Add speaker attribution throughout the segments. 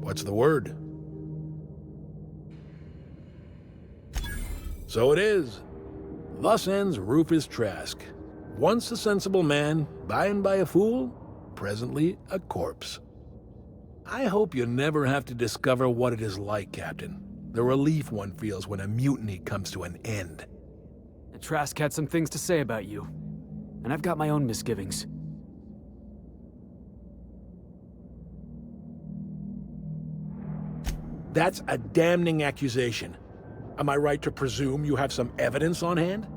Speaker 1: What's the word? So it is. Thus ends Rufus Trask. Once a sensible man, by and by a fool, presently a corpse. I hope you never have to discover what it is like, Captain. The relief one feels when a mutiny comes to an end.
Speaker 2: Trask had some things to say about you, and I've got my own misgivings.
Speaker 1: That's a damning accusation. Am I right to presume you have some evidence on hand?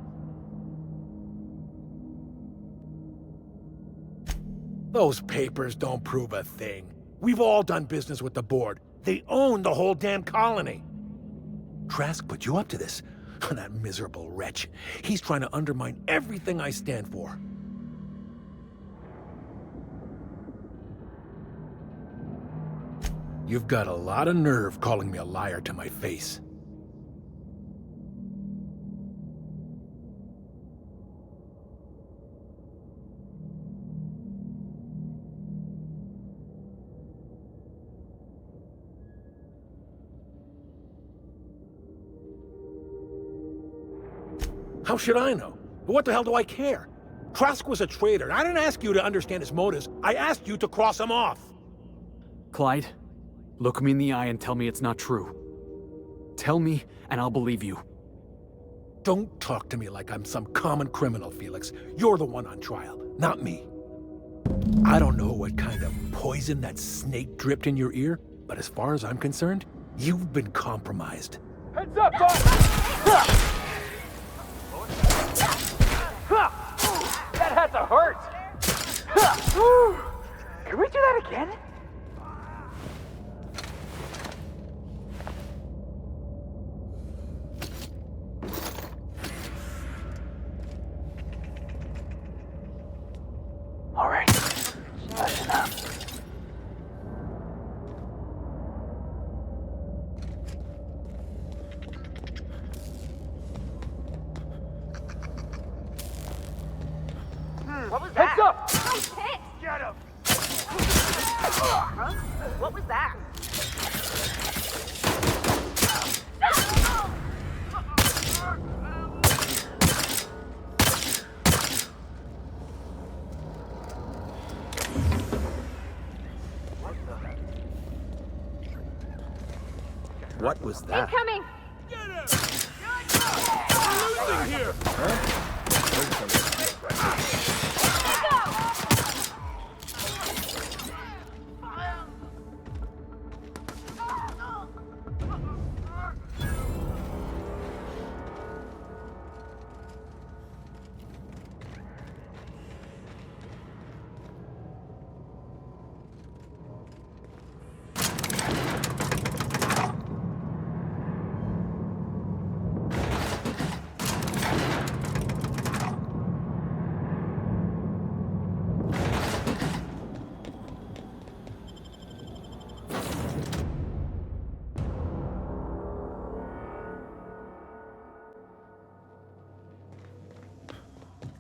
Speaker 1: Those papers don't prove a thing. We've all done business with the board. They own the whole damn colony. Trask put you up to this. That miserable wretch. He's trying to undermine everything I stand for. You've got a lot of nerve calling me a liar to my face. How should I know? What the hell do I care? Trask was a traitor. I didn't ask you to understand his motives. I asked you to cross him off.
Speaker 2: Clyde, look me in the eye and tell me it's not true. Tell me, and I'll believe you.
Speaker 1: Don't talk to me like I'm some common criminal, Felix. You're the one on trial, not me. I don't know what kind of poison that snake dripped in your ear, but as far as I'm concerned, you've been compromised.
Speaker 3: Heads up, boss! That had to hurt! Can we do that again? All right, that's enough.
Speaker 4: What was that?
Speaker 3: Heads up!
Speaker 4: Oh, shit!
Speaker 3: Get him!
Speaker 4: Huh? What was that?
Speaker 1: What was that?
Speaker 4: Incoming!
Speaker 3: Get him! We're losing here!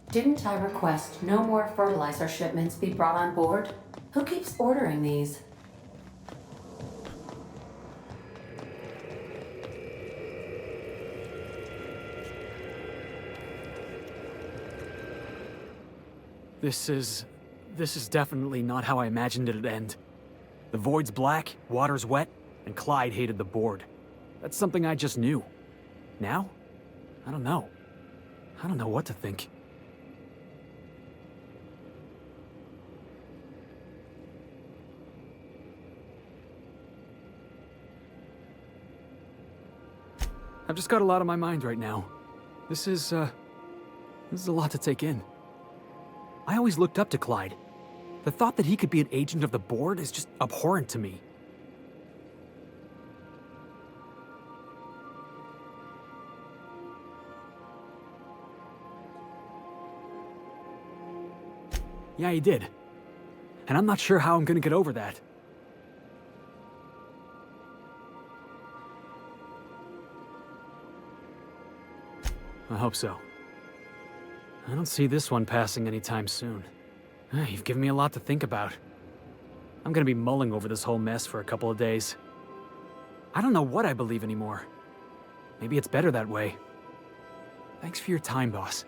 Speaker 5: Didn't I request no more fertilizer shipments be brought on board? Who keeps ordering these?
Speaker 2: This is definitely not how I imagined it'd end. The void's black, water's wet, and Clyde hated the board. That's something I just knew. Now? I don't know. I don't know what to think. I've just got a lot on my mind right now. This is a lot to take in. I always looked up to Clyde. The thought that he could be an agent of the board is just abhorrent to me. Yeah, he did. And I'm not sure how I'm gonna get over that. I hope so. I don't see this one passing anytime soon. You've given me a lot to think about. I'm gonna be mulling over this whole mess for a couple of days. I don't know what I believe anymore. Maybe it's better that way. Thanks for your time, boss.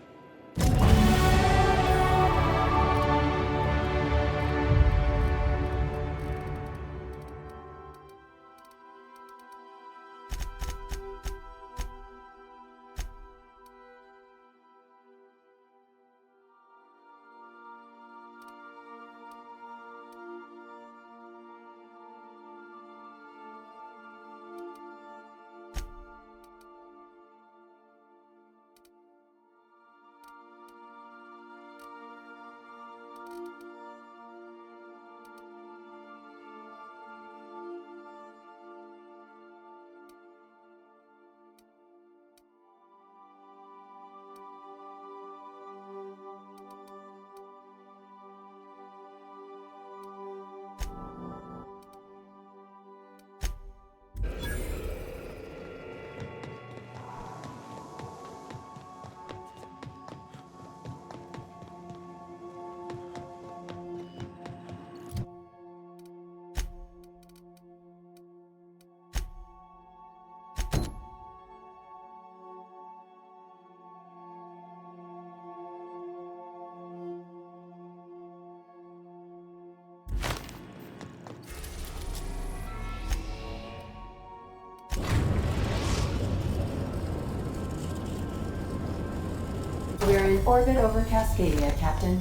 Speaker 5: We're in orbit over Cascadia, Captain.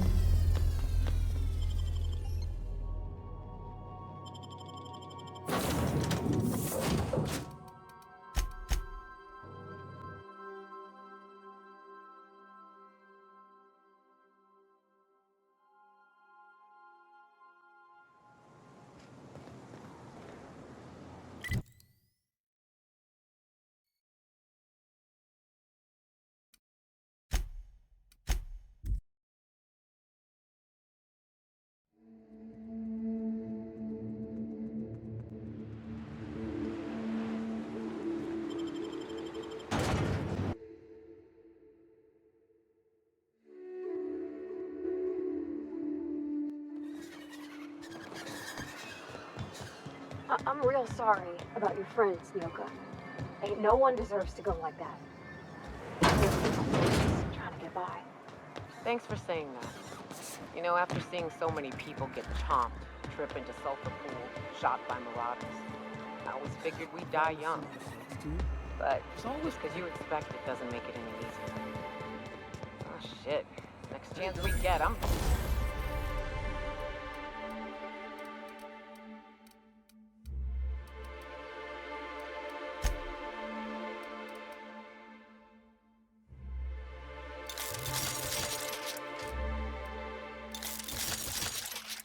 Speaker 4: I'm real sorry about your friends, Nyoka. Ain't no one deserves to go like that. Just trying to get by.
Speaker 6: Thanks for saying that. You know, after seeing so many people get chomped, trip into sulfur pool, shot by marauders, I always figured we'd die young. But just because you expect it doesn't make it any easier. Oh shit. Next chance we get, I'm...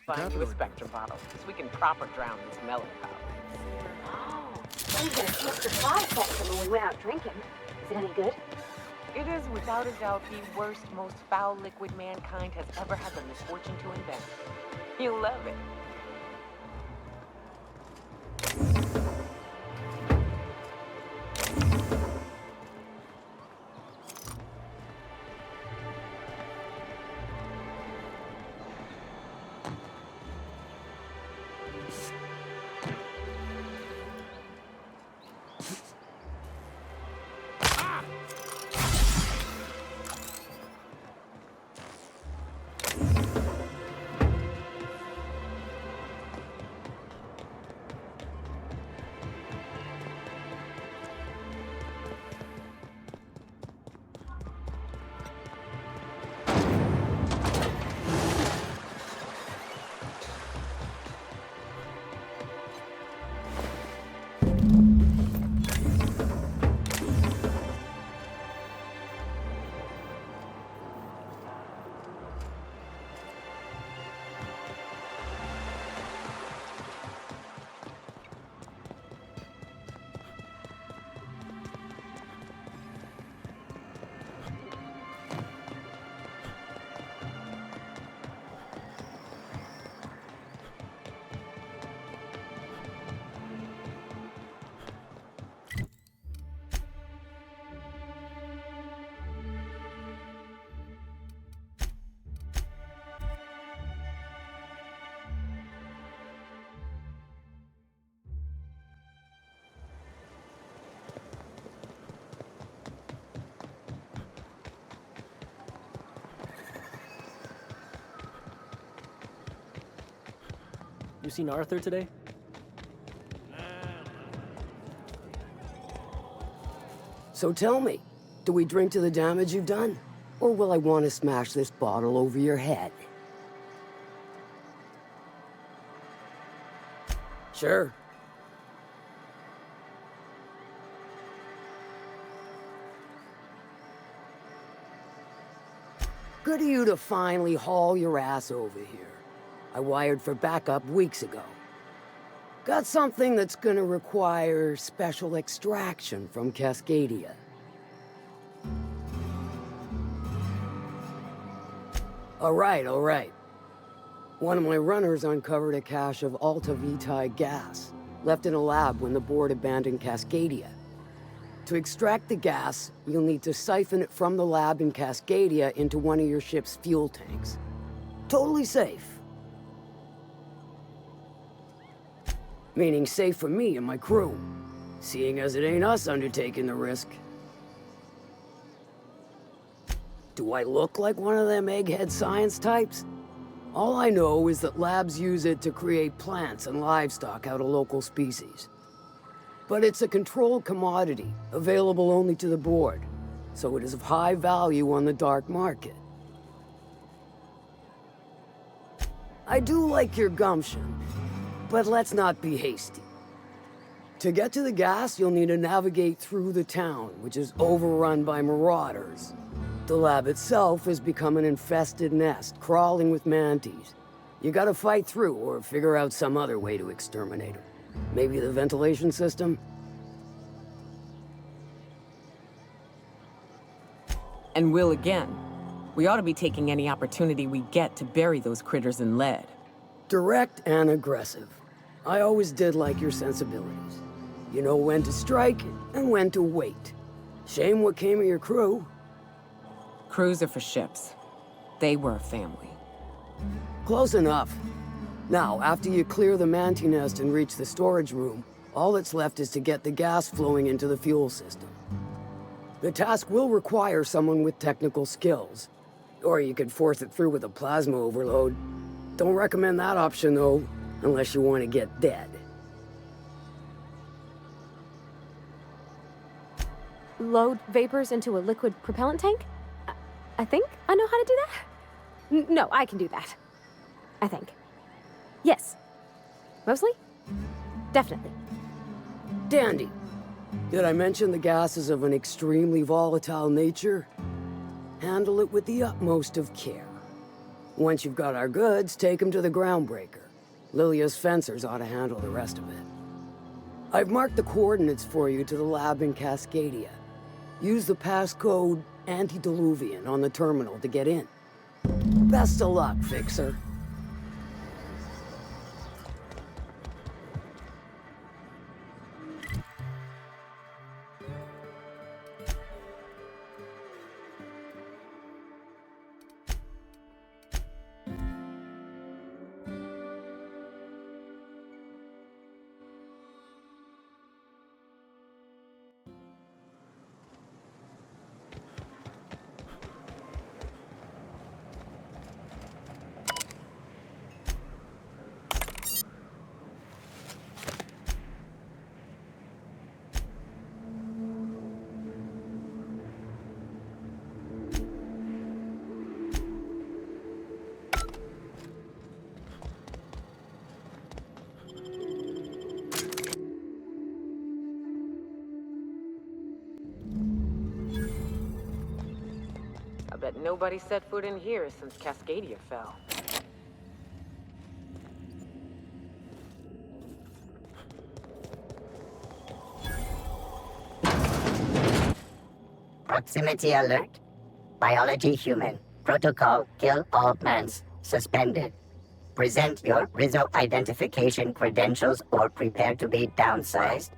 Speaker 6: Find you a Spectrum bottle, so we can proper drown this melancholy.
Speaker 4: Oh, we got a taste the fly Spectrum when we went out drinking. Is it any good?
Speaker 6: It is, without a doubt, the worst, most foul liquid mankind has ever had the misfortune to invent. You'll love it.
Speaker 7: You seen Arthur today?
Speaker 8: So tell me, do we drink to the damage you've done? Or will I want to smash this bottle over your head? Sure. Good of you to finally haul your ass over here. I wired for backup weeks ago. Got something that's gonna require special extraction from Cascadia. All right. One of my runners uncovered a cache of Alta Vitae gas, left in a lab when the board abandoned Cascadia. To extract the gas, you'll need to siphon it from the lab in Cascadia into one of your ship's fuel tanks. Totally safe. Meaning safe for me and my crew, seeing as it ain't us undertaking the risk. Do I look like one of them egghead science types? All I know is that labs use it to create plants and livestock out of local species. But it's a controlled commodity, available only to the board, so it is of high value on the dark market. I do like your gumption, but let's not be hasty. To get to the gas, you'll need to navigate through the town, which is overrun by marauders. The lab itself has become an infested nest, crawling with mantis. You gotta fight through or figure out some other way to exterminate them. Maybe the ventilation system?
Speaker 6: And will again. We ought to be taking any opportunity we get to bury those critters in lead.
Speaker 8: Direct and aggressive. I always did like your sensibilities. You know when to strike and when to wait. Shame what came of your crew.
Speaker 6: Crews are for ships. They were a family.
Speaker 8: Close enough. Now, after you clear the manti nest and reach the storage room, all that's left is to get the gas flowing into the fuel system. The task will require someone with technical skills. Or you could force it through with a plasma overload. Don't recommend that option, though, unless you want to get dead.
Speaker 9: Load vapors into a liquid propellant tank? I think I know how to do that. No, I can do that. I think. Yes. Mostly? Definitely.
Speaker 8: Dandy. Did I mention the gas is of an extremely volatile nature? Handle it with the utmost of care. Once you've got our goods, take them to the groundbreaker. Lilia's fencers ought to handle the rest of it. I've marked the coordinates for you to the lab in Cascadia. Use the passcode Antediluvian on the terminal to get in. Best of luck, Fixer.
Speaker 6: I bet nobody set foot in here since Cascadia fell.
Speaker 10: Proximity alert. Biology human. Protocol kill all plants. Suspended. Present your Rizzo identification credentials or prepare to be downsized.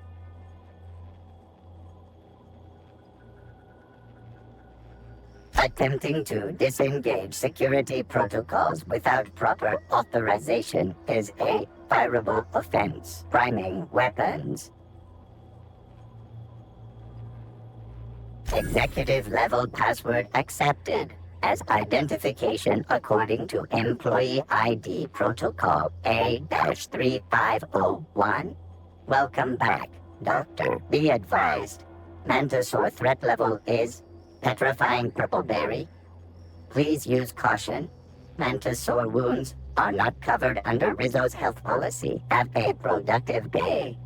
Speaker 10: Attempting to disengage security protocols without proper authorization is a fireable offense. Priming weapons. Executive level password accepted. as identification according to Employee ID Protocol A-3501. Welcome back, Doctor. Be advised, Mantisaur threat level is petrifying purpleberry. Please use caution. Mantisaur wounds are not covered under Rizzo's health policy. Have a productive day.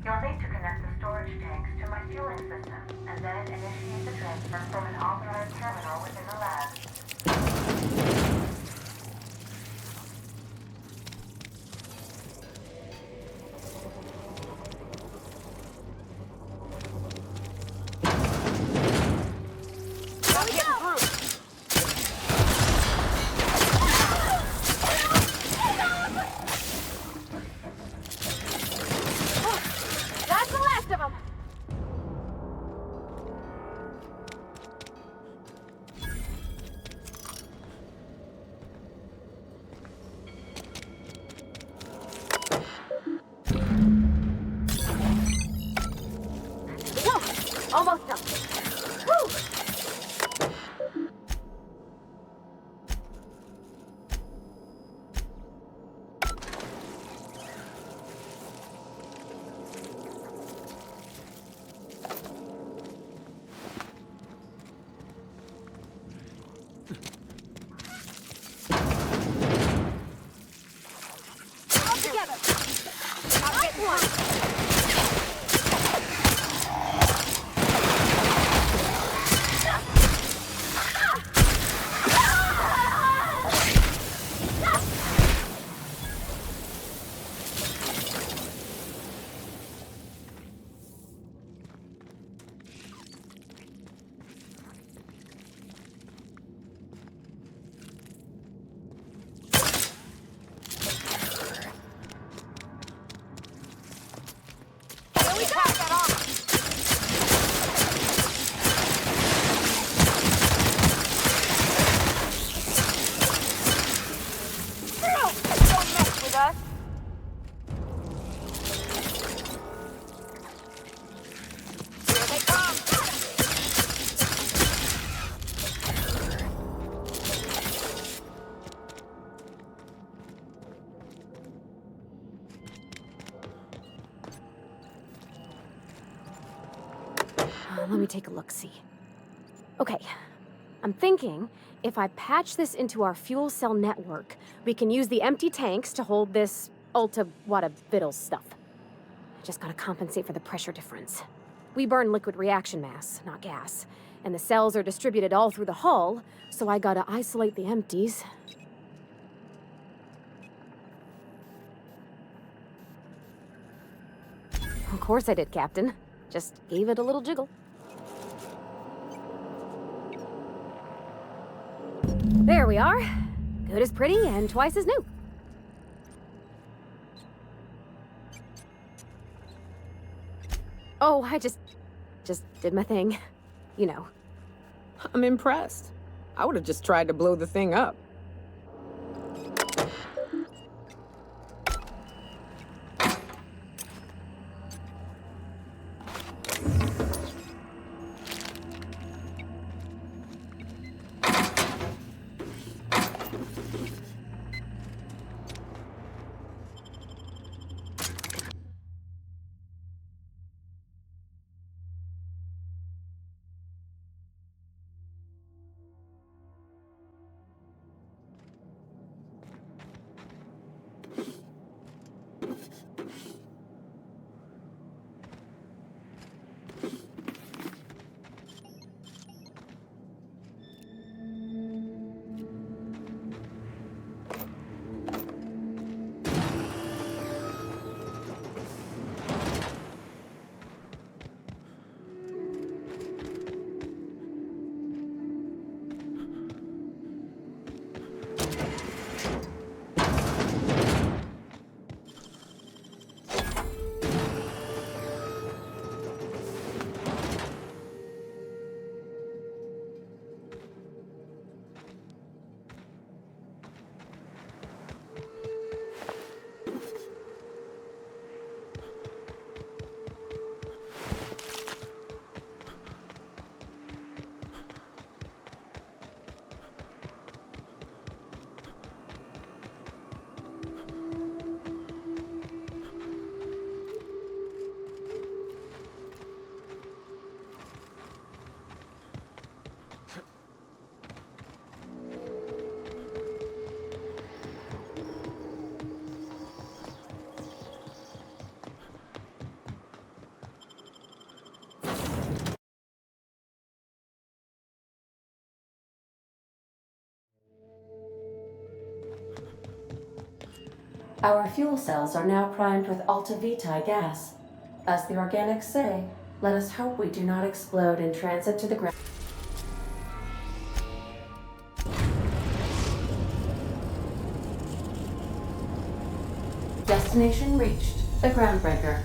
Speaker 7: You'll need to connect the storage tanks to my fueling system, and then initiate the transfer from an authorized terminal within the lab.
Speaker 9: That's the last of them. Whoa! Almost done. Woo! All together. Nice one. Here we go. Don't mess with us. Here they come. Let me take a look-see. Okay, I'm thinking if I patch this into our fuel cell network, we can use the empty tanks to hold this ulta-wada-viddle stuff. Just gotta compensate for the pressure difference. We burn liquid reaction mass, not gas, and the cells are distributed all through the hull, so I gotta isolate the empties. Of course I did, Captain. Just gave it a little jiggle. There we are. Good as pretty and twice as new. Oh, I just did my thing. You know.
Speaker 11: I'm impressed. I would have just tried to blow the thing up.
Speaker 5: Our fuel cells are now primed with Alta Vitae gas. As the organics say, let us hope we do not explode in transit to the ground. Destination reached. The Groundbreaker.